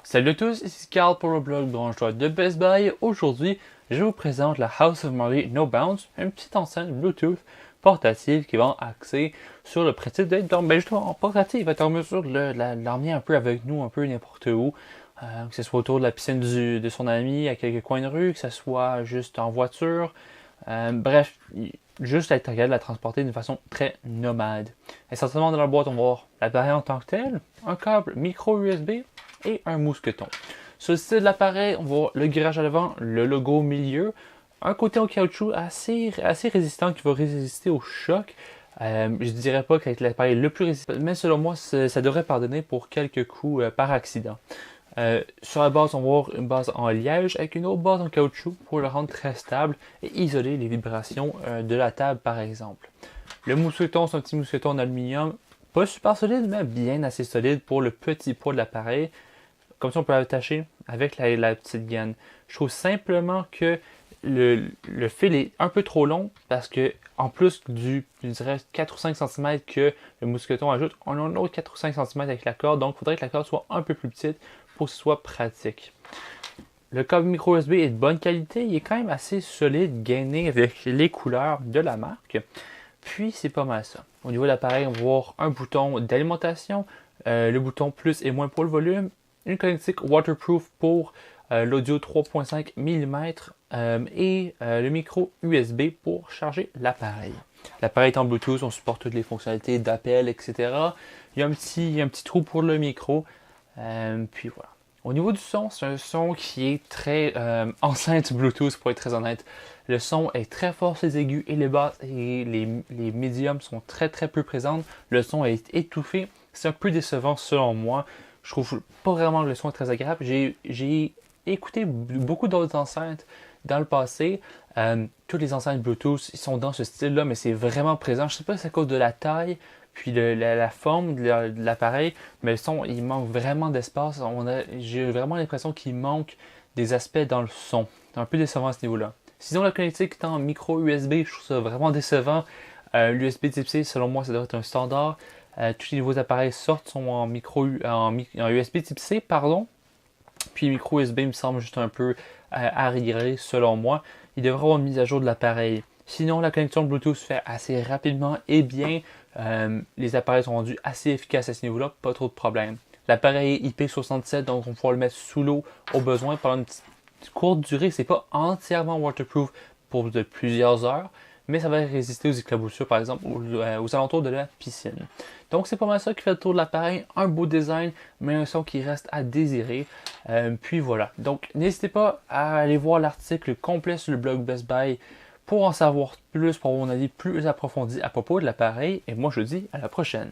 Salut à tous, ici Carl pour le blog Branche-toi de Best Buy. Aujourd'hui, je vous présente la House of Marley No Bounce, une petite enceinte Bluetooth portative qui va axer sur le principe d'être justement en portative, être en mesure de l'emmener un peu avec nous, un peu n'importe où, que ce soit autour de la piscine de son ami, à quelques coins de rue, que ce soit juste en voiture, bref, juste être capable de la transporter d'une façon très nomade. Essentiellement dans la boîte, on va voir l'appareil en tant que tel, un câble micro USB et un mousqueton. Sur le style de l'appareil, on va voir le grillage à l'avant, le logo au milieu, un côté en caoutchouc assez résistant qui va résister au choc. Je dirais pas qu'avec l'appareil le plus résistant, mais selon moi, ça devrait pardonner pour quelques coups par accident. Sur la base, on va voir une base en liège avec une autre base en caoutchouc pour le rendre très stable et isoler les vibrations de la table par exemple. Le mousqueton, c'est un petit mousqueton en aluminium, pas super solide, mais bien assez solide pour le petit poids de l'appareil. Comme ça, on peut l'attacher avec la petite gaine. Je trouve simplement que le fil est un peu trop long parce que, en plus je dirais 4 ou 5 cm que le mousqueton ajoute, on a un autre 4 ou 5 cm avec la corde. Donc, il faudrait que la corde soit un peu plus petite pour que ce soit pratique. Le câble micro USB est de bonne qualité. Il est quand même assez solide, gainé avec les couleurs de la marque. Puis, c'est pas mal ça. Au niveau de l'appareil, on va voir un bouton d'alimentation, le bouton plus et moins pour le volume, une connectique waterproof pour l'audio 3.5 mm et le micro USB pour charger l'appareil. L'appareil est en Bluetooth, on supporte toutes les fonctionnalités d'appel, etc. Il y a un petit trou pour le micro. Puis voilà. Au niveau du son, c'est un son qui est très enceinte Bluetooth pour être très honnête. Le son est très fort, les aigus et les basses et les médiums sont très peu présentes. Le son est étouffé. C'est un peu décevant selon moi. Je trouve pas vraiment que le son est très agréable. J'ai écouté beaucoup d'autres enceintes dans le passé. Toutes les enceintes Bluetooth ils sont dans ce style-là, mais c'est vraiment présent. Je sais pas si c'est à cause de la taille, puis la forme de l'appareil, mais le son, il manque vraiment d'espace. J'ai vraiment l'impression qu'il manque des aspects dans le son. C'est un peu décevant à ce niveau-là. Sinon, la connectique est en micro USB, je trouve ça vraiment décevant. L'USB type C, selon moi, ça devrait être un standard. Tous les nouveaux appareils sortent sont en USB type C, pardon. Puis le micro USB me semble juste un peu arriéré selon moi. Il devrait avoir une mise à jour de l'appareil. Sinon, la connexion Bluetooth se fait assez rapidement et bien. Les appareils sont rendus assez efficaces à ce niveau-là, pas trop de problèmes. L'appareil est IP67, donc on va pouvoir le mettre sous l'eau au besoin pendant une petite courte durée. C'est pas entièrement waterproof pour de plusieurs heures, mais ça va résister aux éclaboussures, par exemple, aux alentours de la piscine. Donc c'est pas mal ça qui fait le tour de l'appareil. Un beau design, mais un son qui reste à désirer. Puis voilà. Donc n'hésitez pas à aller voir l'article complet sur le blog Best Buy pour en savoir plus, pour avoir mon avis plus approfondi à propos de l'appareil. Et moi je vous dis à la prochaine.